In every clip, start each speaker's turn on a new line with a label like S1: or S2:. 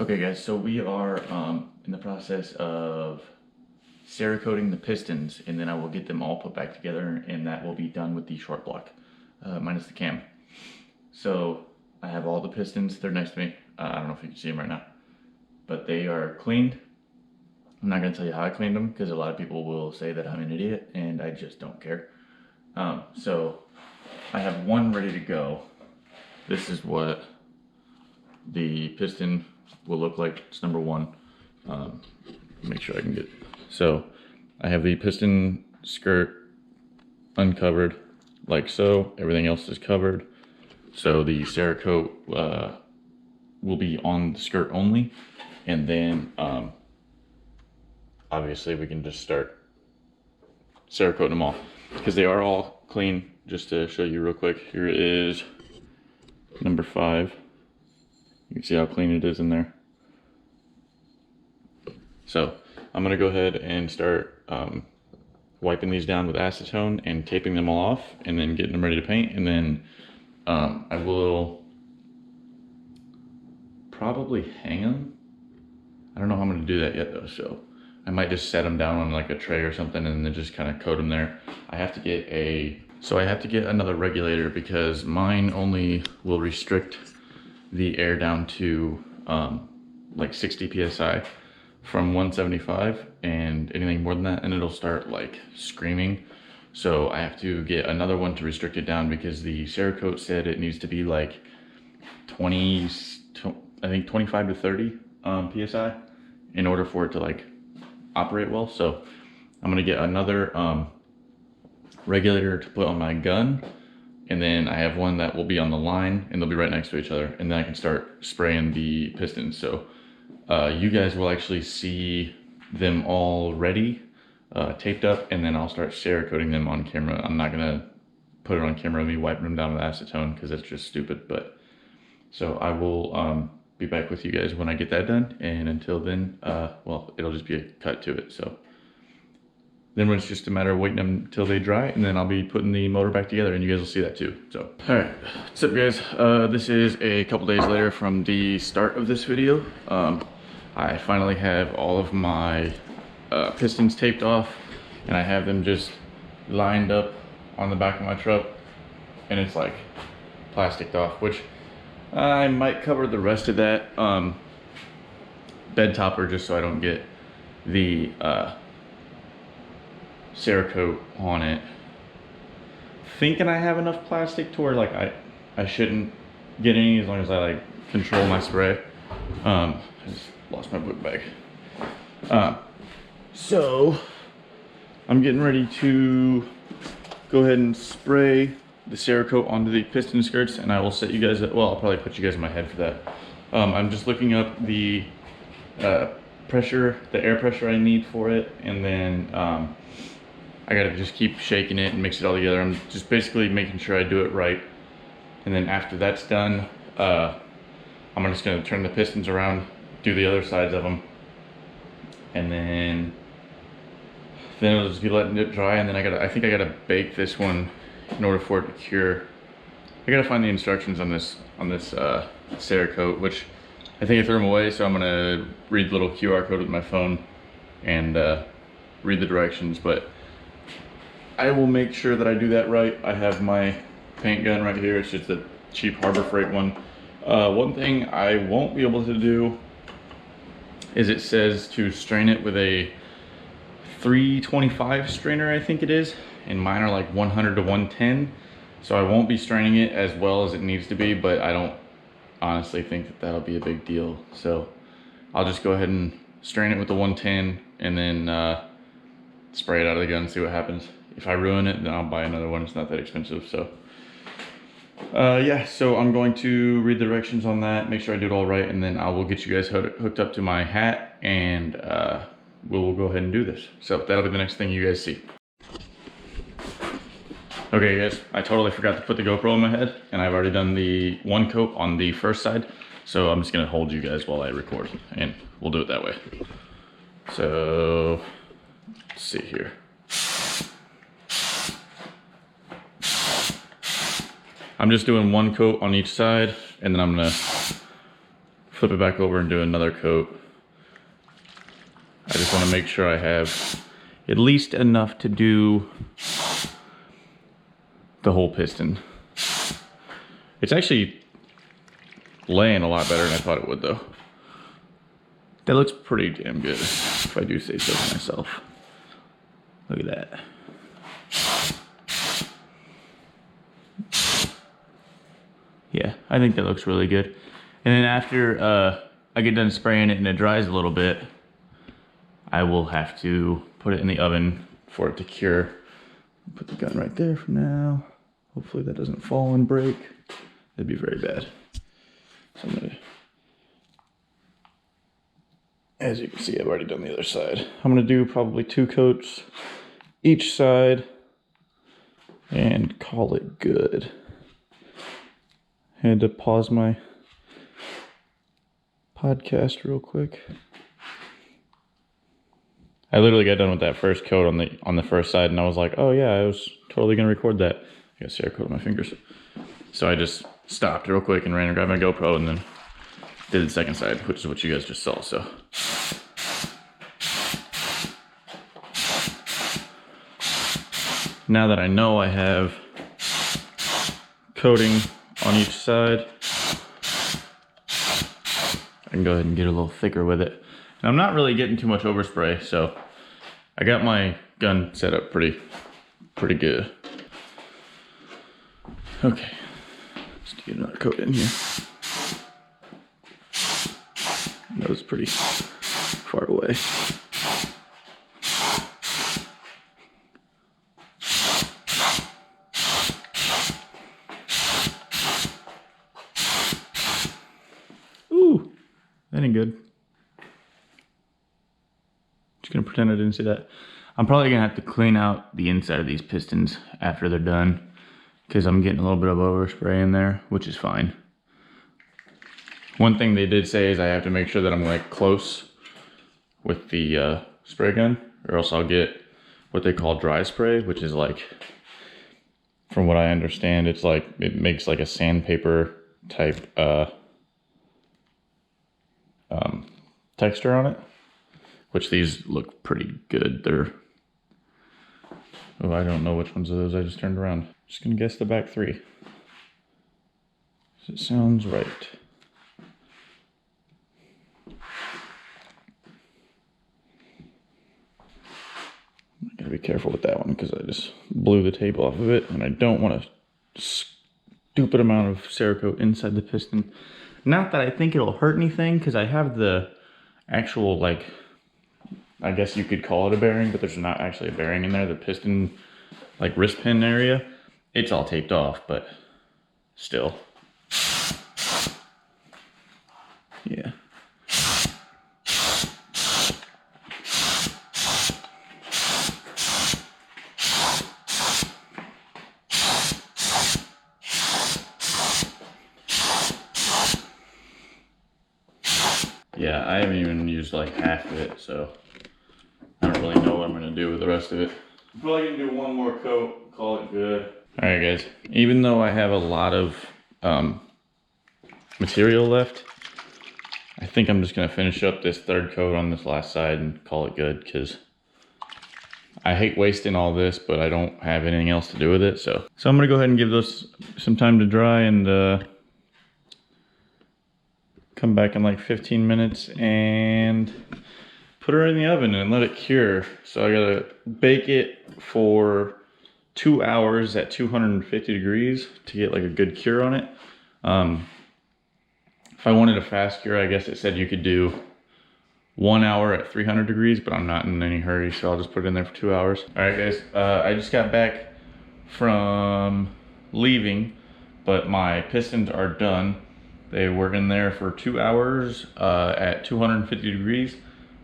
S1: Okay guys, so we are in the process of Cerakoting the pistons, and then I will get them all put back together, and that will be done with the short block, minus the cam. So I have all the pistons, they're next to me. I don't know if you can see them right now, but they are cleaned. I'm not going to tell you how I cleaned them because a lot of people will say that I'm an idiot, and I just don't care. So I have one ready to go. This is what the piston will look like. It's number one. Make sure I can get. So I have the piston skirt uncovered like so. Everything else is covered. So the Cerakote will be on the skirt only, and then obviously we can just start Cerakoting them all because they are all clean. Just to show you real quick, here is number 5. You can see how clean it is in there. So I'm gonna go ahead and start wiping these down with acetone and taping them all off, and then getting them ready to paint. And then I will probably hang them. I don't know how I'm gonna do that yet though, so I might just set them down on like a tray or something and then just kind of coat them there. I have to get another regulator because mine only will restrict the air down to like 60 psi from 175, and anything more than that and it'll start like screaming. So I have to get another one to restrict it down because the Cerakote said it needs to be like 25 to 30 psi in order for it to like operate well. So I'm gonna get another regulator to put on my gun, and then I have one that will be on the line, and they'll be right next to each other, and then I can start spraying the pistons. So you guys will actually see them all ready, taped up, and then I'll start Cerakoting them on camera. I'm not gonna put it on camera of me wiping them down with acetone because that's just stupid. But so I will be back with you guys when I get that done, and until then, well, it'll just be a cut to it. So then it's just a matter of waiting them until they dry, and then I'll be putting the motor back together, and you guys will see that too. So, all right, what's up guys? This is a couple days later from the start of this video. I finally have all of my pistons taped off, and I have them just lined up on the back of my truck, and it's like plasticed off, which I might cover the rest of that bed topper just so I don't get the Cerakote on it. Thinking I have enough plastic to where like I shouldn't get any as long as I like control my spray. I just lost my book bag. So I'm getting ready to go ahead and spray the Cerakote onto the piston skirts, and I will set you guys up. Well, I'll probably put you guys in my head for that. I'm just looking up the pressure, the air pressure I need for it, and then I gotta just keep shaking it and mix it all together. I'm just basically making sure I do it right, and then after that's done, I'm just gonna turn the pistons around, do the other sides of them, and then it'll just be letting it dry. And then I think I gotta bake this one in order for it to cure. I gotta find the instructions on this Cerakote, which I think I threw them away, so I'm gonna read the little QR code with my phone and read the directions. But I will make sure that I do that right. I have my paint gun right here. It's just a cheap Harbor Freight one. One thing I won't be able to do is it says to strain it with a 325 strainer, I think it is, and mine are like 100 to 110, so I won't be straining it as well as it needs to be, but I don't honestly think that that'll be a big deal. So I'll just go ahead and strain it with the 110 and then spray it out of the gun and see what happens. If I ruin it, then I'll buy another one. It's not that expensive. So yeah, so I'm going to read the directions on that, make sure I do it all right, and then I will get you guys hooked up to my hat, and we'll go ahead and do this. So that'll be the next thing you guys see. Okay guys, I totally forgot to put the GoPro on my head, and I've already done the one coat on the first side, so I'm just gonna hold you guys while I record, and we'll do it that way. So let's see here. I'm just doing one coat on each side, and then I'm gonna flip it back over and do another coat. I just want to make sure I have at least enough to do the whole piston. It's actually laying a lot better than I thought it would though. That looks pretty damn good, if I do say so myself. Look at that. Yeah, I think that looks really good. And then after I get done spraying it and it dries a little bit, I will have to put it in the oven for it to cure. Put the gun right there for now. Hopefully that doesn't fall and break. That'd be very bad. So I'm gonna, as you can see, I've already done the other side. I'm gonna do probably 2 coats each side and call it good. I had to pause my podcast real quick. I literally got done with that first coat on the first side, and I was like, oh yeah, I was totally gonna record that. I got Cerakoted on my fingers. So I just stopped real quick and ran and grabbed my GoPro and then did the second side, which is what you guys just saw. So now that I know I have coating on each side, I can go ahead and get a little thicker with it. And I'm not really getting too much overspray, so I got my gun set up pretty good. Okay, let's get another coat in here. That was pretty far away. Ooh, that ain't good. Just gonna pretend I didn't see that. I'm probably gonna have to clean out the inside of these pistons after they're done, because I'm getting a little bit of overspray in there, which is fine. One thing they did say is I have to make sure that I'm like close with the spray gun, or else I'll get what they call dry spray, which is like, from what I understand, it's like, it makes like a sandpaper type texture on it, which these look pretty good. They're, oh, I don't know which ones of those I just turned around. Just gonna guess the back 3. It sounds right. I gotta be careful with that one because I just blew the tape off of it, and I don't want a stupid amount of Cerakote inside the piston. Not that I think it'll hurt anything, because I have the actual, like, I guess you could call it a bearing, but there's not actually a bearing in there. The piston, like, wrist pin area, it's all taped off, but still. Yeah. Yeah, I haven't even used like half of it, so I don't really know what I'm gonna do with the rest of it. I'm probably gonna do one more coat, call it good. All right, guys, even though I have a lot of material left, I think I'm just gonna finish up this 3rd coat on this last side and call it good, because I hate wasting all this, but I don't have anything else to do with it. So I'm gonna go ahead and give those some time to dry and come back in like 15 minutes and put her in the oven and let it cure. So I gotta bake it for 2 hours at 250 degrees to get like a good cure on it. If I wanted a fast cure, I guess it said you could do 1 hour at 300 degrees, but I'm not in any hurry, so I'll just put it in there for 2 hours. All right, guys, I just got back from leaving, but my pistons are done. They were in there for 2 hours at 250 degrees.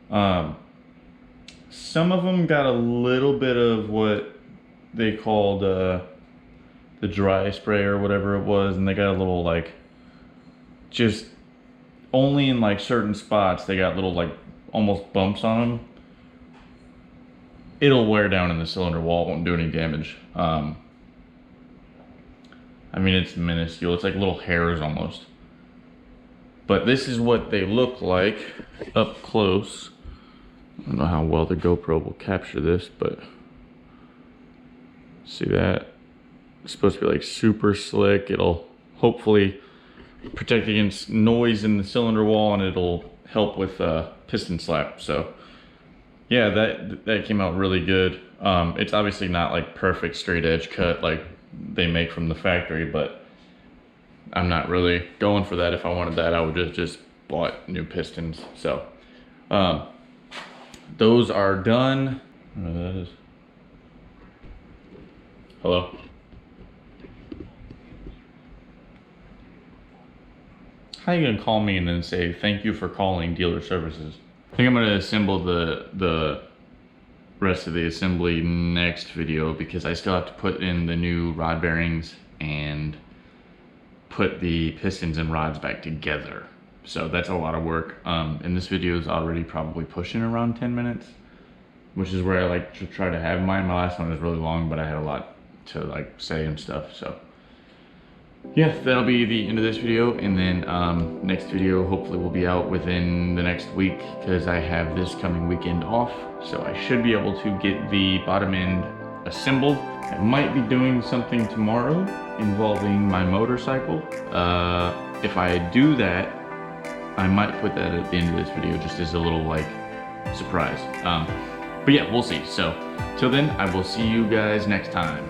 S1: Some of them got a little bit of what they called the dry spray or whatever it was, and they got a little like, just only in like certain spots, they got little like almost bumps on them. It'll wear down in the cylinder wall, it won't do any damage. I mean, it's minuscule, it's like little hairs almost. But this is what they look like up close. I don't know how well the GoPro will capture this, but see that? It's supposed to be like super slick. It'll hopefully protect against noise in the cylinder wall, and it'll help with piston slap. So yeah, that came out really good. It's obviously not like perfect straight edge cut like they make from the factory, but I'm not really going for that. If I wanted that, I would just bought new pistons. So those are done. I don't know what that is. Hello? How are you gonna call me and then say thank you for calling dealer services? I think I'm gonna assemble the rest of the assembly next video, because I still have to put in the new rod bearings and put the pistons and rods back together. So that's a lot of work. And this video is already probably pushing around 10 minutes, which is where I like to try to have mine. My last one was really long, but I had a lot to like say and stuff. So yeah, that'll be the end of this video, and then next video hopefully will be out within the next week, because I have this coming weekend off, so I should be able to get the bottom end assembled. I might be doing something tomorrow involving my motorcycle. If I do that, I might put that at the end of this video just as a little like surprise. But yeah, we'll see. So till then, I will see you guys next time.